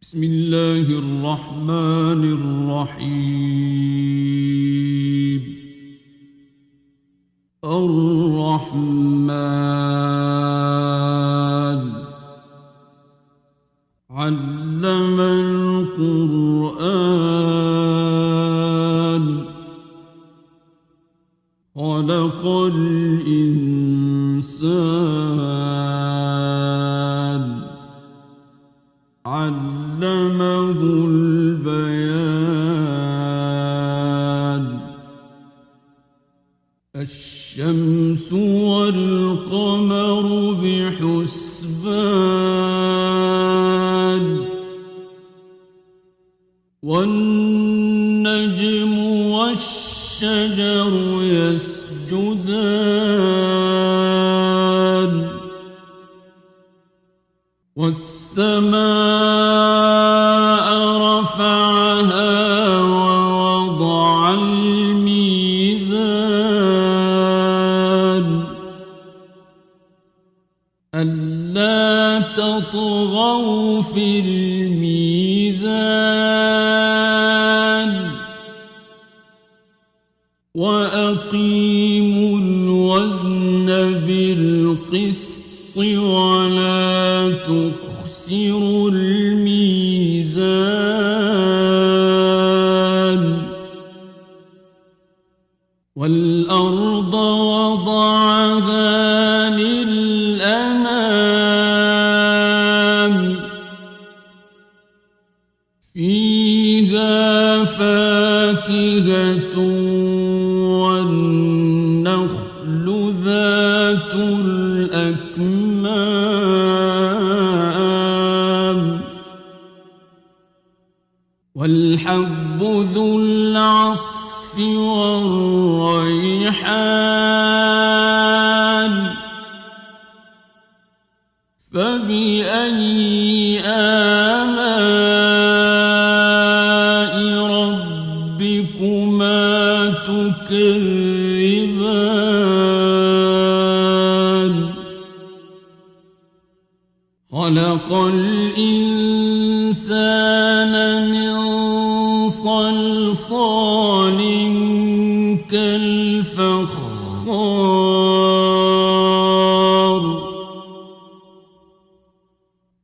بسم الله الرحمن الرحيم. الرحمن علم القرآن خلق الإنسان علمه البيان. الشمس والقمر بحسبان والنجم والشجر يسجدان والسماء رفعها ووضع الميزان ألا تطغوا في الميزان وأقيموا الوزن بالقسط ولا تخسروا الميزان. والأرض وضعها للأنام فيها فاكهة والنخل ذات الأكمام والحب ذو العصف والريحان فبأي آلاء ربكما تكذبان. خلق الإنسان من صلصال كالفخار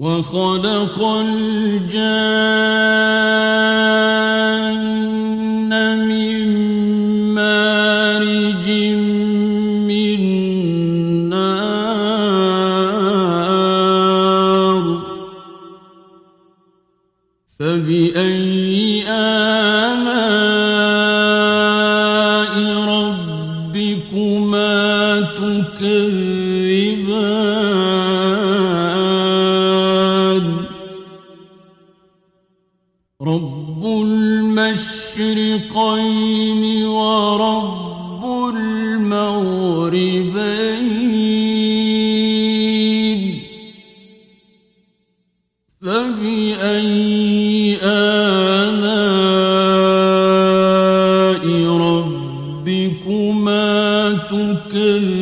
وخلق الجان من مارج من نار فبأي آلاء ربكما تكذبان. رب المشرقين ورب المغربين فبأي آلاء ربكما تكذبان.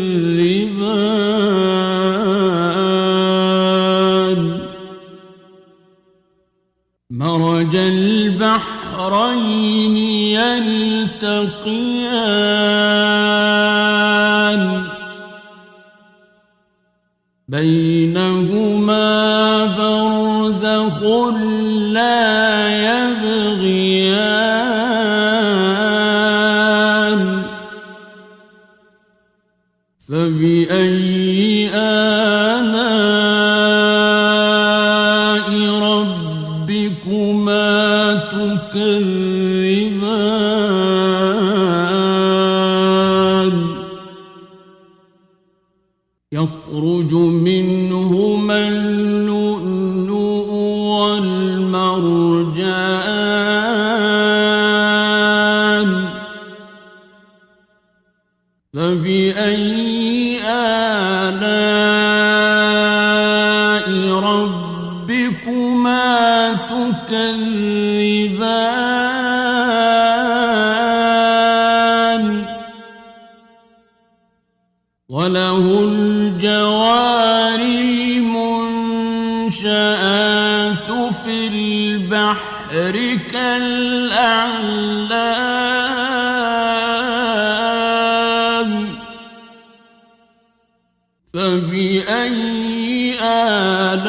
مرج البحرين يلتقيان بينهما برزخ لا يبغيان فبأي آلاء ربكما تكذبان. يخرج منهما اللؤلؤ والمرجان فبأي آلاء ربكما تكذبان. وله الجوار المنشآت في البحر كالأعلام فبأي آلاء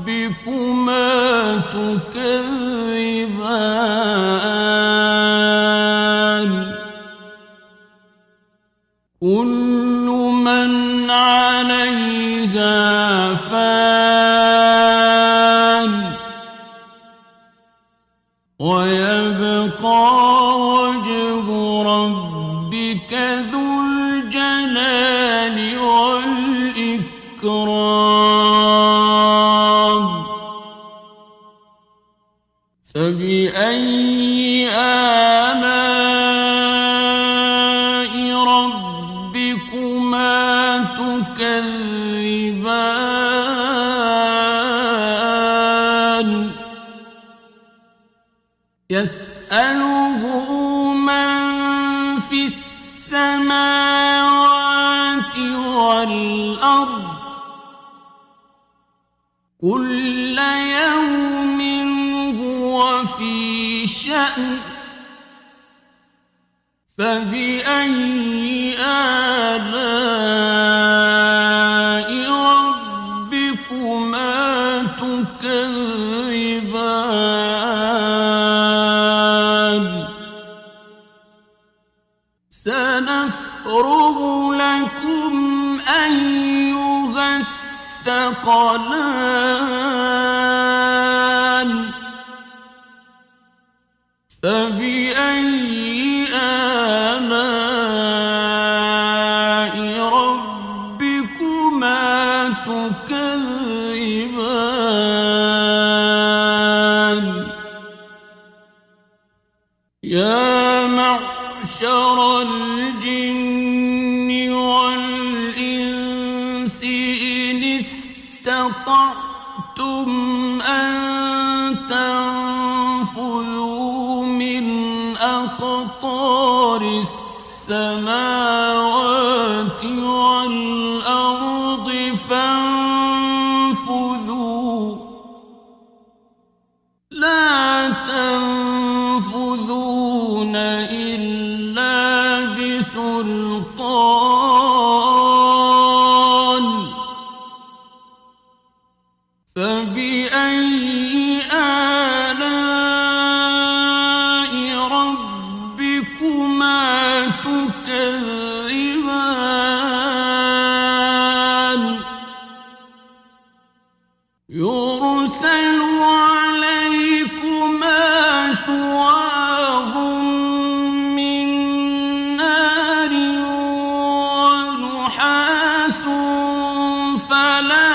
ربكما تكذبان كل من عليها فان ويبقى وجه ربك ذو الجلال والإكرام فبأي آلاء ربكما تكذبان يسأله من في السماوات والأرض كل يوم هو في شأن فبأي آلاء ربكما تكذبان سنفرغ لكم أيها الثقلان فبأي آلاء ربكما تكذبان يا معشر الجن والإنس إن استطعتم أن تنفذوا من أقطار السماوات والأرض فانفذوا لا تنفذون إلا بسلطان فبأي آلاء ربكما تكذبان يرسل عليكما شواظ من نار ونحاس فلا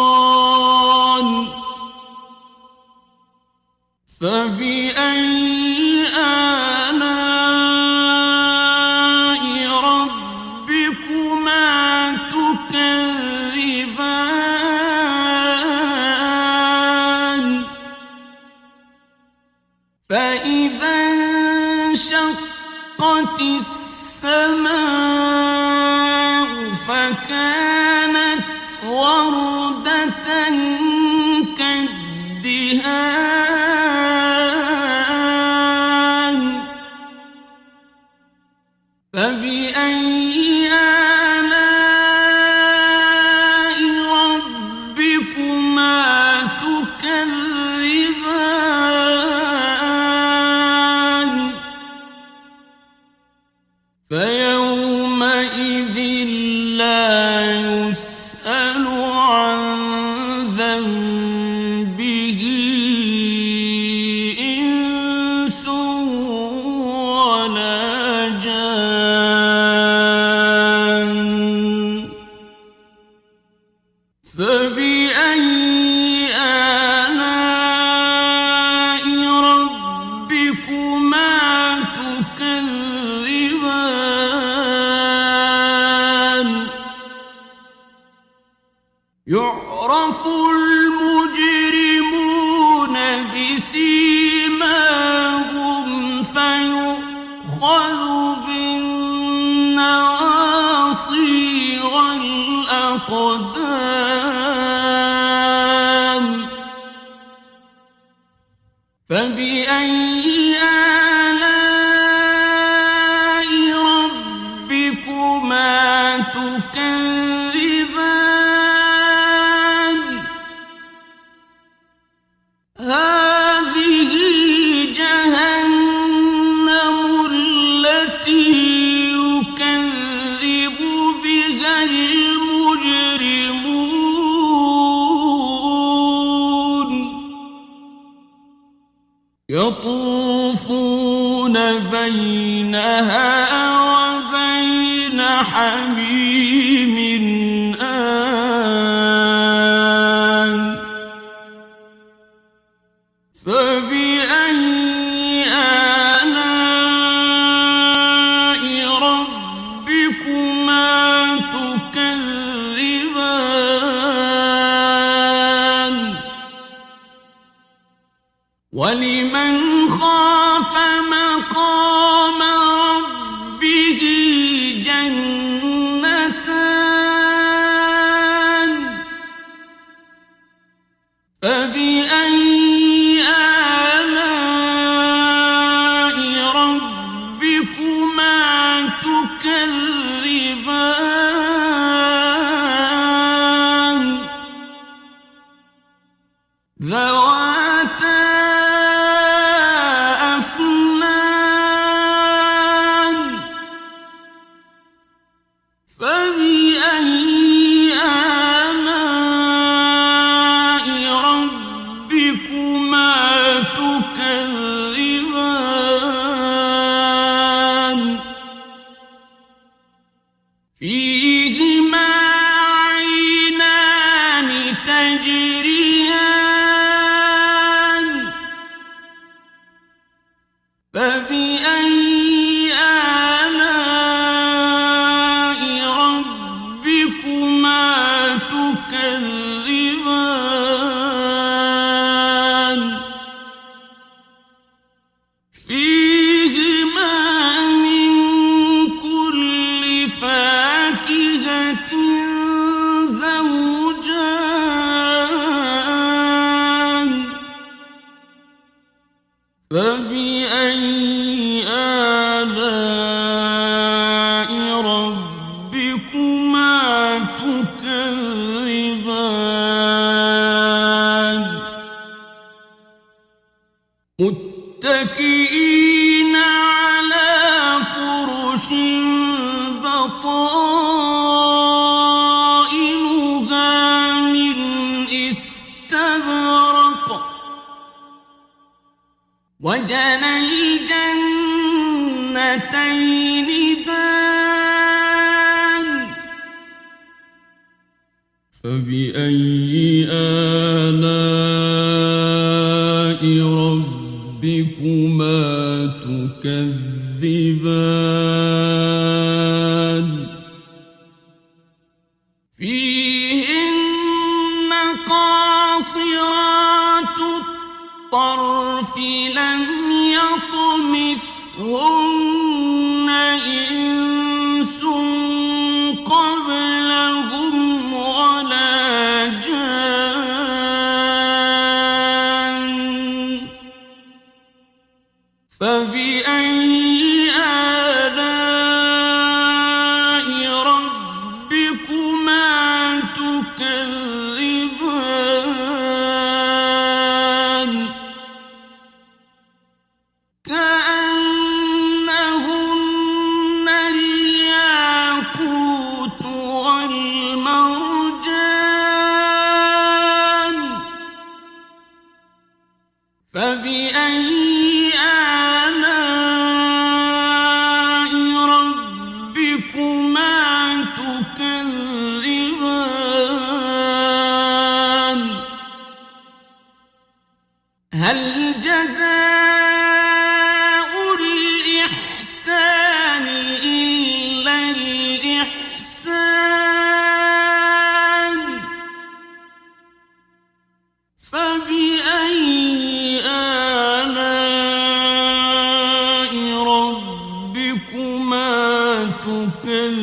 تنتصران فبأي آلاء ربكما تكذبان فإذا انشقت السماء فكانت وردة كالدهان فبأي آلاء ربكما تكذبان فيومئذ لا يسأل عن ذنبه إنس ولا جان فبأي آلاء ربكما تكذبان يعرف المجرمون بسيماهم فيؤخذ بالنواصي الأقدام فبأي آلاء ربكما تكذبان هذه جهنم التي يكذب بها المجرمون يطوفون بينها وبين حميم آن فبأي آلاء ربكما تكذبان ولمن خاف مقام ربه جنتان فبأي آلاء ربكما تكذبان ذواتا أفنان فبأي آلاء ربكما تكذبان فيهما عينان تجريان فبأي آلاء ربكما تكذبان فيهما من كل فاكهة زوجان فبأي آلاء ربكما تكذبان متكئين على فرش بطائنها من استبرق وجنى الجنتين دان فبأي آلاء ربكما تكذبان فيهن قاصرات الطرف لم يطمثهن إنس قبلهم ولا جان فبأي آلاء ربكما تكذبان كأنهن الياقوت والمرجان فبأي آلاء ربكما تكذبان هل جزاء الإحسان إلا الإحسان فبأي آلاء ربكما تكذبان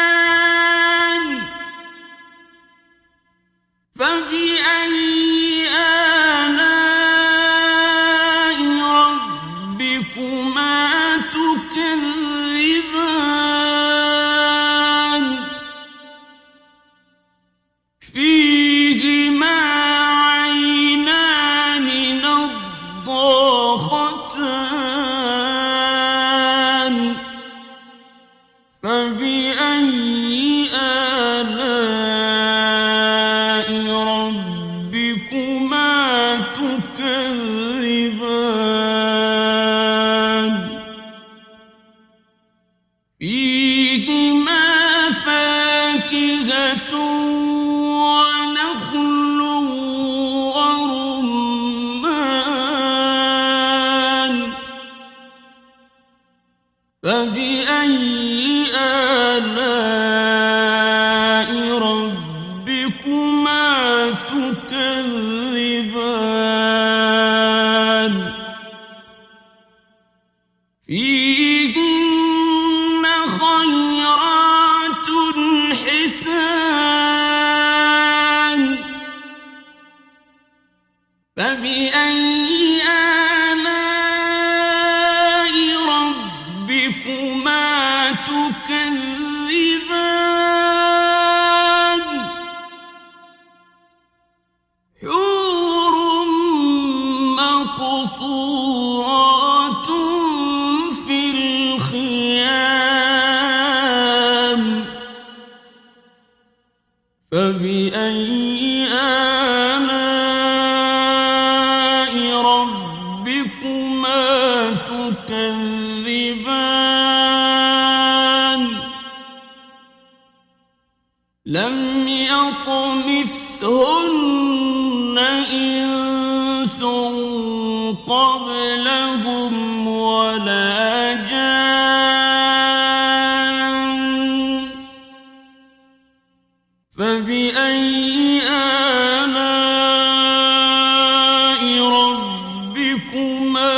مدهامتان فبأي آلاء ربكما تكذبان فيهما عينان نضاختان فبأي آلاء ربكما تكذبان فيهما فاكهة ونخل ورمان فبأي آلاء ربكما تكذبان فيهن خيرات حسان فبأي آلاء ربكما تكذبان حور مقصورات في الخيام فبأي آلاء ربكما تكذبان لم يطمثهن إنس قبلهم ولا جان فبأي آلاء ربكما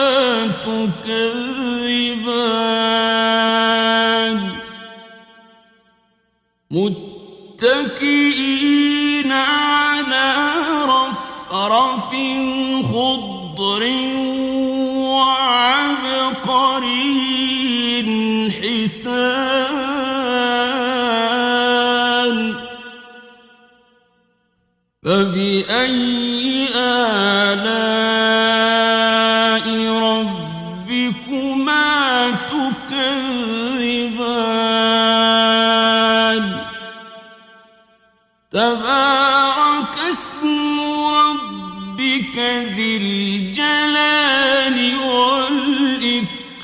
تكذبان متكئين على رفرف خضر وعبقري حسان فبأي آلاء ربكما تكذبان تبارك اسم ربك ذي الجلال والإكرام